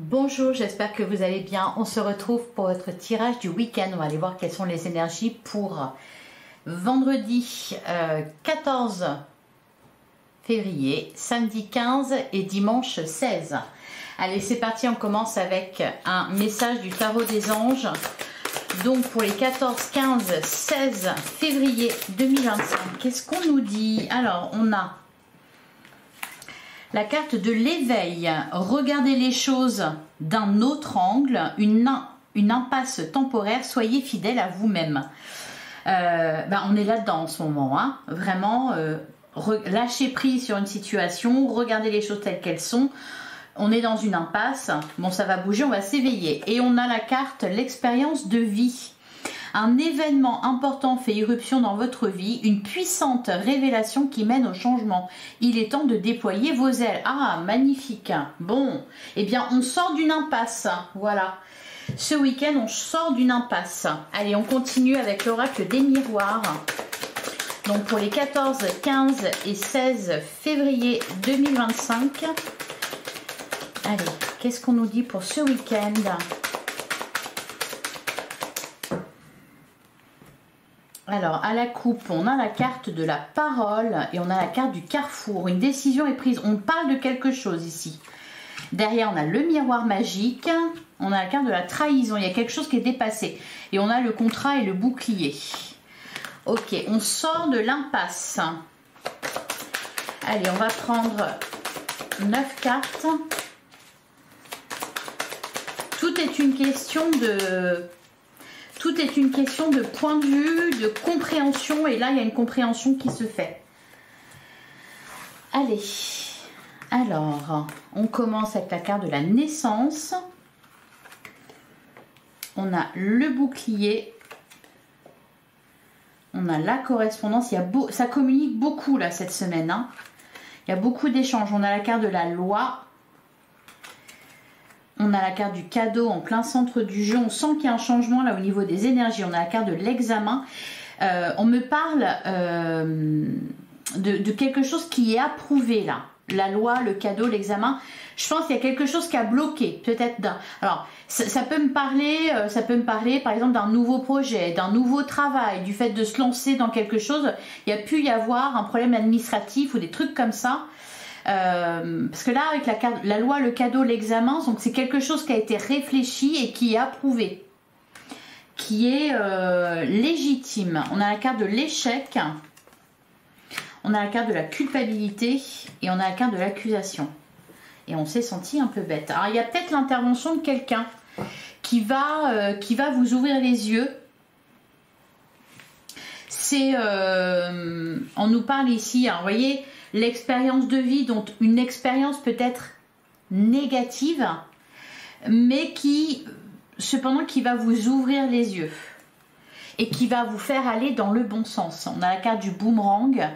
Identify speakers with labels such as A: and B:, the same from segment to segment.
A: Bonjour, j'espère que vous allez bien. On se retrouve pour votre tirage du week-end. On va aller voir quelles sont les énergies pour vendredi 14 février, samedi 15 et dimanche 16. Allez, c'est parti, on commence avec un message du tarot des anges. Donc pour les 14, 15, 16 février 2025, qu'est-ce qu'on nous dit? Alors, on a la carte de l'éveil. Regardez les choses d'un autre angle, une impasse temporaire, soyez fidèle à vous-même. On est là-dedans en ce moment, hein. Vraiment, lâchez prise sur une situation, regardez les choses telles qu'elles sont. On est dans une impasse, bon ça va bouger, on va s'éveiller. Et on a la carte l'expérience de vie. Un événement important fait irruption dans votre vie, une puissante révélation qui mène au changement. Il est temps de déployer vos ailes. Ah, magnifique. Bon, eh bien on sort d'une impasse, voilà. Ce week-end, on sort d'une impasse. Allez, on continue avec l'oracle des miroirs. Donc pour les 14, 15 et 16 février 2025. Allez, qu'est-ce qu'on nous dit pour ce week-end? Alors, à la coupe, on a la carte de la parole et on a la carte du carrefour. Une décision est prise. On parle de quelque chose ici. Derrière, on a le miroir magique. On a la carte de la trahison. Il y a quelque chose qui est dépassé. Et on a le contrat et le bouclier. Ok, on sort de l'impasse. Allez, on va prendre 9 cartes. Tout est une question de point de vue, de compréhension. Et là, il y a une compréhension qui se fait. Allez. Alors, on commence avec la carte de la naissance. On a le bouclier. On a la correspondance. Ça communique beaucoup là cette semaine, hein. Il y a beaucoup d'échanges. On a la carte de la loi. On a la carte du cadeau en plein centre du jeu. On sent qu'il y a un changement là au niveau des énergies. On a la carte de l'examen. On me parle de quelque chose qui est approuvé là. La loi, le cadeau, l'examen. Je pense qu'il y a quelque chose qui a bloqué. Peut-être alors, ça peut me parler par exemple d'un nouveau projet, d'un nouveau travail, du fait de se lancer dans quelque chose. Il y a pu y avoir un problème administratif ou des trucs comme ça. Parce que là, avec la loi, le cadeau, l'examen, donc c'est quelque chose qui a été réfléchi et qui est approuvé, qui est légitime. On a la carte de l'échec, on a la carte de la culpabilité et on a la carte de l'accusation. Et on s'est senti un peu bête. Alors, il y a peut-être l'intervention de quelqu'un qui va vous ouvrir les yeux. C'est, on nous parle ici, hein, vous voyez, l'expérience de vie, donc une expérience peut-être négative, mais cependant qui va vous ouvrir les yeux et qui va vous faire aller dans le bon sens. On a la carte du boomerang.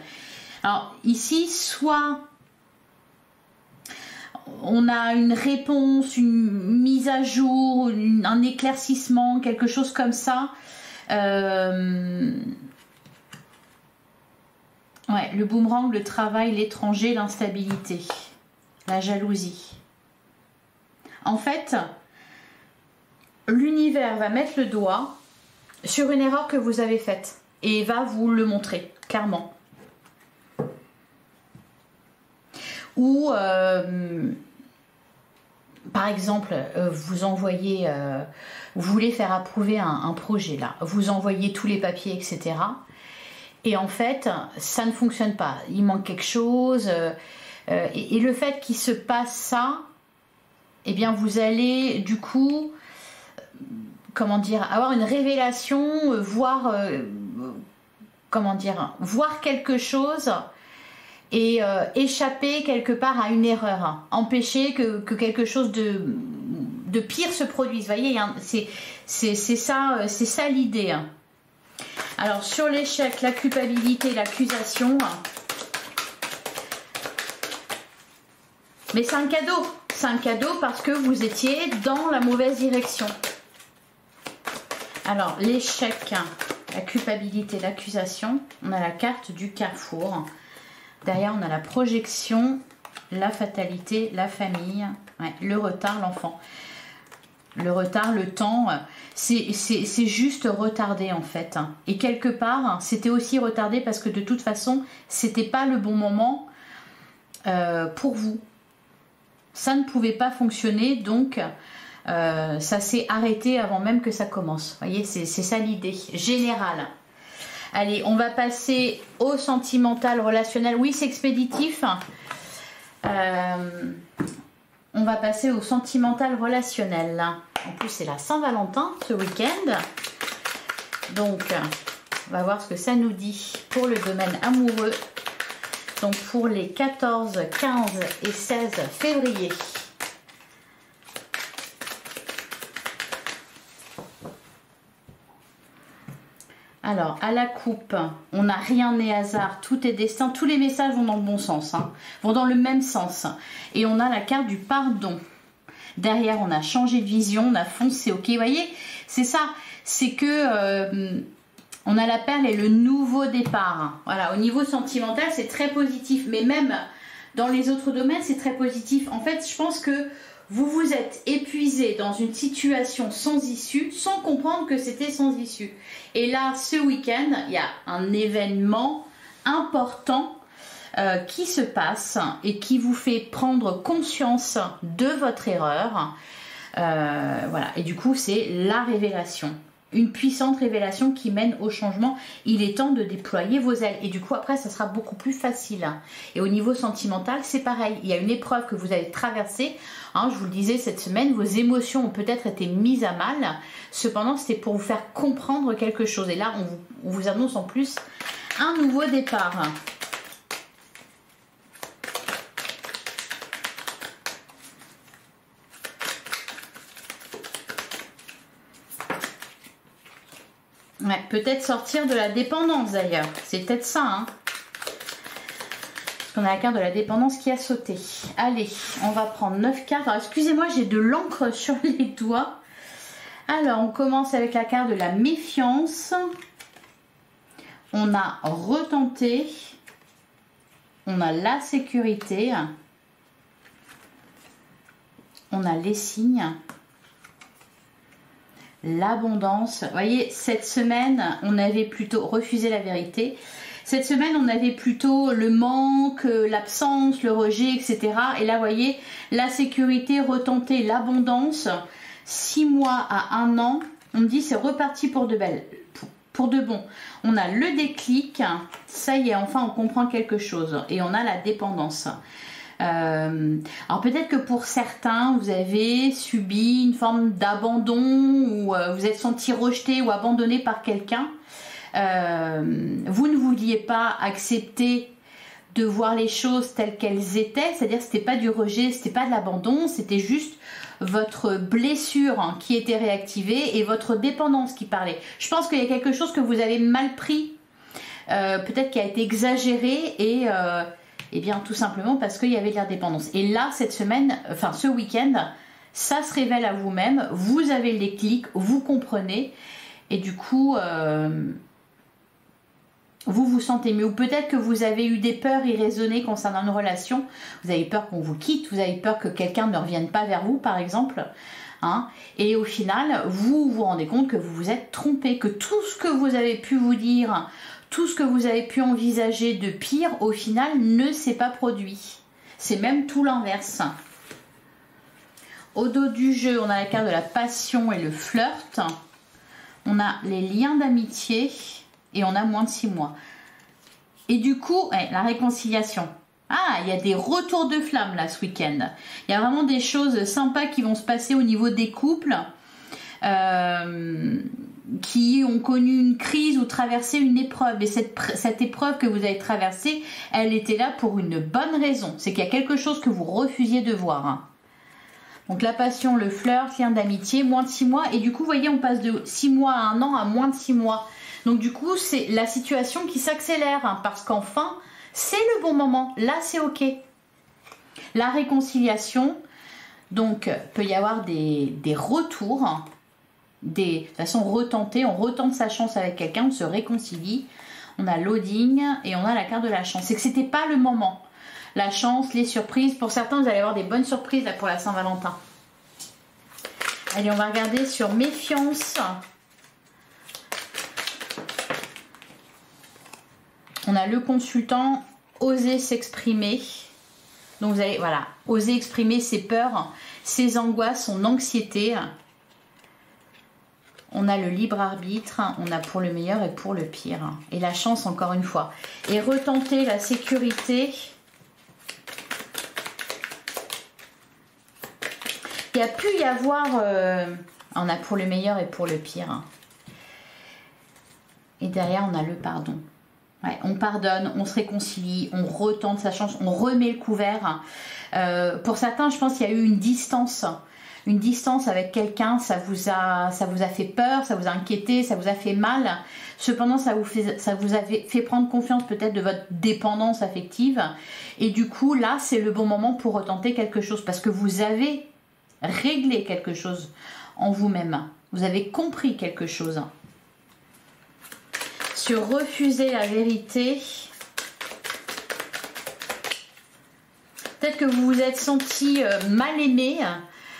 A: Alors ici, soit on a une réponse, une mise à jour, un éclaircissement, quelque chose comme ça. Ouais, le boomerang, le travail, l'étranger, l'instabilité, la jalousie. En fait, l'univers va mettre le doigt sur une erreur que vous avez faite et va vous le montrer, clairement. Ou, par exemple, vous envoyez, vous voulez faire approuver un projet là, vous envoyez tous les papiers, etc. Et en fait, ça ne fonctionne pas. Il manque quelque chose. Et le fait qu'il se passe ça, eh bien, vous allez, du coup, comment dire, avoir une révélation, voir quelque chose et échapper quelque part à une erreur. Hein. Empêcher que quelque chose de pire se produise. Vous voyez, hein, c'est ça l'idée. Hein. Alors, sur l'échec, la culpabilité, l'accusation. Mais c'est un cadeau. C'est un cadeau parce que vous étiez dans la mauvaise direction. Alors, l'échec, la culpabilité, l'accusation. On a la carte du carrefour. Derrière, on a la projection, la fatalité, la famille Ouais, le retard, l'enfant. Le retard, le temps, c'est juste retardé en fait. Et quelque part, c'était aussi retardé parce que de toute façon, c'était pas le bon moment pour vous. Ça ne pouvait pas fonctionner, donc ça s'est arrêté avant même que ça commence. Vous voyez, c'est ça l'idée générale. Allez, on va passer au sentimental, relationnel. Oui, c'est expéditif. On va passer au sentimental relationnel. En plus, c'est la Saint-Valentin ce week-end. Donc, on va voir ce que ça nous dit pour le domaine amoureux. Donc, pour les 14, 15 et 16 février. Alors, à la coupe, on n'a rien n'est hasard, tout est destin. Tous les messages vont dans le bon sens, hein, vont dans le même sens. Et on a la carte du pardon. Derrière, on a changé de vision, on a foncé, ok. Vous voyez, c'est ça, c'est que on a la perle et le nouveau départ. Voilà, au niveau sentimental, c'est très positif. Mais même dans les autres domaines, c'est très positif. En fait, je pense que vous vous êtes épuisé dans une situation sans issue, sans comprendre que c'était sans issue. Et là, ce week-end, il y a un événement important qui se passe et qui vous fait prendre conscience de votre erreur. Voilà. Et du coup, c'est la révélation. Une puissante révélation qui mène au changement. Il est temps de déployer vos ailes. Et du coup, après, ça sera beaucoup plus facile. Et au niveau sentimental, c'est pareil. Il y a une épreuve que vous avez traversée. Hein, je vous le disais cette semaine, vos émotions ont peut-être été mises à mal. Cependant, c'était pour vous faire comprendre quelque chose. Et là, on vous annonce en plus un nouveau départ. Ouais, peut-être sortir de la dépendance d'ailleurs. C'est peut-être ça, hein. Parce qu'on a la carte de la dépendance qui a sauté. Allez, on va prendre 9 cartes. Alors, excusez-moi, j'ai de l'encre sur les doigts. Alors, on commence avec la carte de la méfiance. On a retenté. On a la sécurité. On a les signes. L'abondance. Vous voyez, cette semaine, on avait plutôt refusé la vérité. Cette semaine, on avait plutôt le manque, l'absence, le rejet, etc. Et là, vous voyez, la sécurité, retenter l'abondance. 6 mois à 1 an, on me dit c'est reparti pour de belles, pour de bon. On a le déclic, ça y est, enfin, on comprend quelque chose. Et on a la dépendance. Alors peut-être que pour certains vous avez subi une forme d'abandon ou vous êtes senti rejeté ou abandonné par quelqu'un. Vous ne vouliez pas accepter de voir les choses telles qu'elles étaient, c'est-à-dire que c'était pas du rejet, c'était pas de l'abandon, c'était juste votre blessure qui était réactivée et votre dépendance qui parlait. Je pense qu'il y a quelque chose que vous avez mal pris, peut-être qui a été exagéré et bien tout simplement parce qu'il y avait de la dépendance. Et là, cette semaine, enfin ce week-end, ça se révèle à vous-même, vous avez le déclic, vous comprenez, et du coup, vous vous sentez mieux. Ou peut-être que vous avez eu des peurs irraisonnées concernant une relation, vous avez peur qu'on vous quitte, vous avez peur que quelqu'un ne revienne pas vers vous, par exemple. Hein, et au final, vous vous rendez compte que vous vous êtes trompé, que tout ce que vous avez pu vous dire, tout ce que vous avez pu envisager de pire, au final, ne s'est pas produit. C'est même tout l'inverse. Au dos du jeu, on a la carte de la passion et le flirt. On a les liens d'amitié et on a moins de 6 mois. Et du coup, la réconciliation. Ah, il y a des retours de flamme là ce week-end. Il y a vraiment des choses sympas qui vont se passer au niveau des couples. Qui ont connu une crise ou traversé une épreuve. Et cette épreuve que vous avez traversée, elle était là pour une bonne raison. C'est qu'il y a quelque chose que vous refusiez de voir. Hein. Donc la passion, le flirt, lien d'amitié, moins de 6 mois. Et du coup, vous voyez, on passe de 6 mois à 1 an à moins de 6 mois. Donc du coup, c'est la situation qui s'accélère. Hein, parce qu'enfin, c'est le bon moment. Là, c'est OK. La réconciliation, donc, peut y avoir des retours. Hein, de toute façon retenter, on retente sa chance avec quelqu'un, on se réconcilie, on a loading et on a la carte de la chance. C'est que c'était pas le moment. la chance, les surprises. Pour certains, vous allez avoir des bonnes surprises là pour la Saint-Valentin. Allez, on va regarder sur méfiance. On a le consultant, oser s'exprimer. Donc vous allez, voilà, oser exprimer ses peurs, ses angoisses, son anxiété. On a le libre arbitre, on a pour le meilleur et pour le pire. Et la chance encore une fois. Et retenter la sécurité. Il y a pu y avoir, on a pour le meilleur et pour le pire. Et derrière on a le pardon. Ouais, on pardonne, on se réconcilie, on retente sa chance, on remet le couvert. Pour certains, je pense qu'il y a eu une distance avec quelqu'un, ça vous a fait peur, ça vous a inquiété, ça vous a fait mal. Cependant, ça vous a fait prendre confiance peut-être de votre dépendance affective. Et du coup, là, c'est le bon moment pour retenter quelque chose parce que vous avez réglé quelque chose en vous-même. Vous avez compris quelque chose. Sur refuser la vérité, peut-être que vous vous êtes senti mal aimé,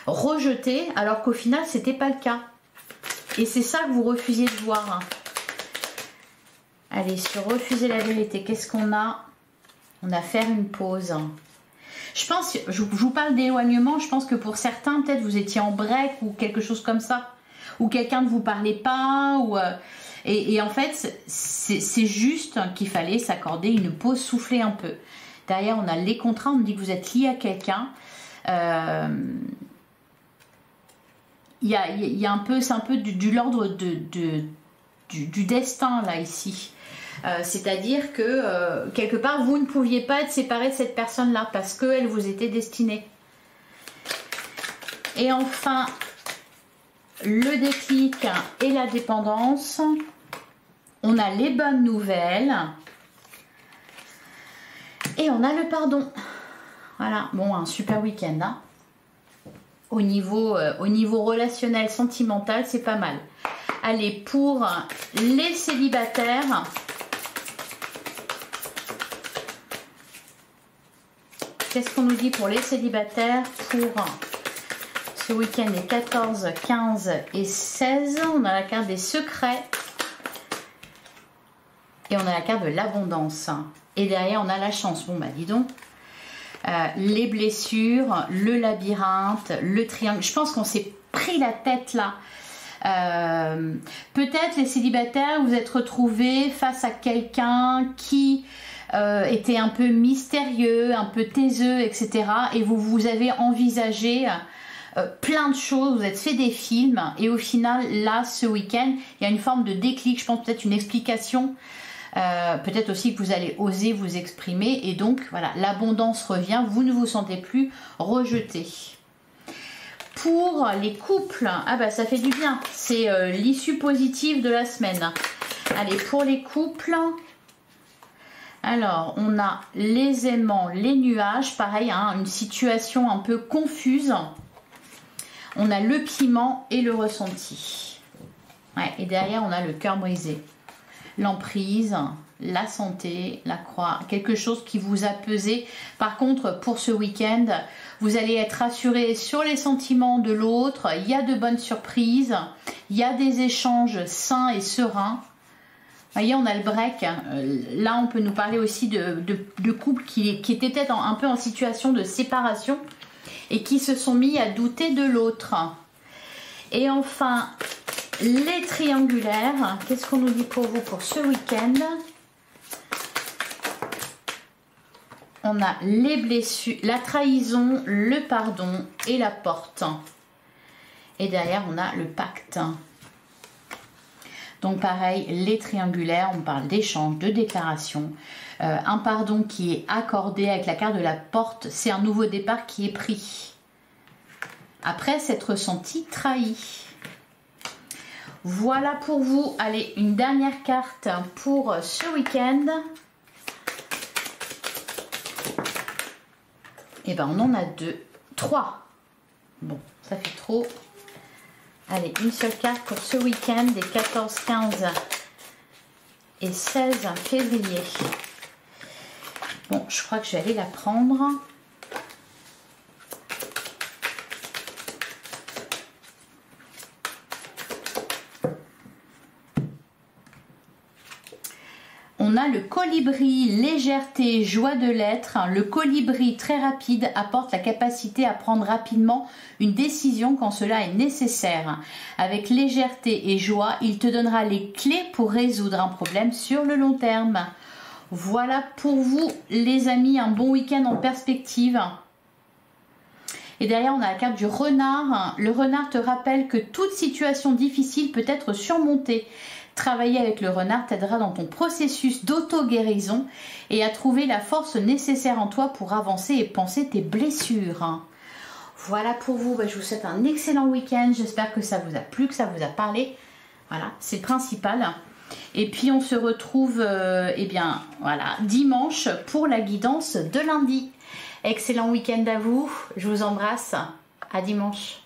A: rejeté, alors qu'au final, c'était pas le cas. Et c'est ça que vous refusiez de voir. Allez, sur refuser la vérité, qu'est-ce qu'on a? On a faire une pause. Je pense, je vous parle d'éloignement, je pense que pour certains, peut-être vous étiez en break ou quelque chose comme ça. Ou quelqu'un ne vous parlait pas, ou... Et en fait, c'est juste qu'il fallait s'accorder une pause, souffler un peu. Derrière, on a les contrats, on me dit que vous êtes lié à quelqu'un. Il y a un peu, c'est un peu de l'ordre du destin là ici. C'est-à-dire que quelque part, vous ne pouviez pas être séparé de cette personne-là parce qu'elle vous était destinée. Et enfin, le déclic et la dépendance. On a les bonnes nouvelles. Et on a le pardon. Voilà, bon, un super week-end. Hein. Au niveau relationnel, sentimental, c'est pas mal. Allez, pour les célibataires, qu'est-ce qu'on nous dit pour les célibataires pour ce week-end, les 14, 15 et 16? On a la carte des secrets. Et on a la carte de l'abondance. Et derrière, on a la chance. Bon, bah, dis donc. Les blessures, le labyrinthe, le triangle. Je pense qu'on s'est pris la tête là. Peut-être les célibataires, vous êtes retrouvés face à quelqu'un qui était un peu mystérieux, un peu taiseux, etc. Et vous avez envisagé plein de choses, vous êtes fait des films. Et au final, là, ce week-end, il y a une forme de déclic. Je pense peut-être une explication. Peut-être aussi que vous allez oser vous exprimer et donc voilà, l'abondance revient, vous ne vous sentez plus rejeté. Pour les couples, ah bah ça fait du bien, c'est l'issue positive de la semaine. Allez, pour les couples, alors on a les aimants, les nuages, pareil, hein, une situation un peu confuse. On a le piment et le ressenti. Ouais, et derrière on a le cœur brisé. L'emprise, la santé, la croix, quelque chose qui vous a pesé. Par contre, pour ce week-end, vous allez être rassuré sur les sentiments de l'autre. Il y a de bonnes surprises, il y a des échanges sains et sereins. Vous voyez, on a le break. Là, on peut nous parler aussi de couples qui étaient peut-être un peu en situation de séparation et qui se sont mis à douter de l'autre. Et enfin, les triangulaires, qu'est-ce qu'on nous dit pour vous pour ce week-end? On a les blessures, la trahison, le pardon et la porte. Et derrière, on a le pacte. Donc pareil, les triangulaires, on parle d'échange, de déclaration. Un pardon qui est accordé avec la carte de la porte, c'est un nouveau départ qui est pris. Après s'être ressenti trahi. Voilà pour vous. Allez, une dernière carte pour ce week-end. Et ben on en a 3. Bon, ça fait trop. Allez, une seule carte pour ce week-end des 14, 15 et 16 février. Bon, je crois que je vais aller la prendre. On a le colibri, légèreté, joie de l'être. Le colibri très rapide apporte la capacité à prendre rapidement une décision quand cela est nécessaire. Avec légèreté et joie, il te donnera les clés pour résoudre un problème sur le long terme. Voilà pour vous les amis, un bon week-end en perspective. Et derrière, on a la carte du renard. Le renard te rappelle que toute situation difficile peut être surmontée. Travailler avec le renard t'aidera dans ton processus d'auto-guérison et à trouver la force nécessaire en toi pour avancer et penser tes blessures. Voilà pour vous. Je vous souhaite un excellent week-end. J'espère que ça vous a plu, que ça vous a parlé. Voilà, c'est le principal. Et puis, on se retrouve dimanche pour la guidance de lundi. Excellent week-end à vous. Je vous embrasse. À dimanche.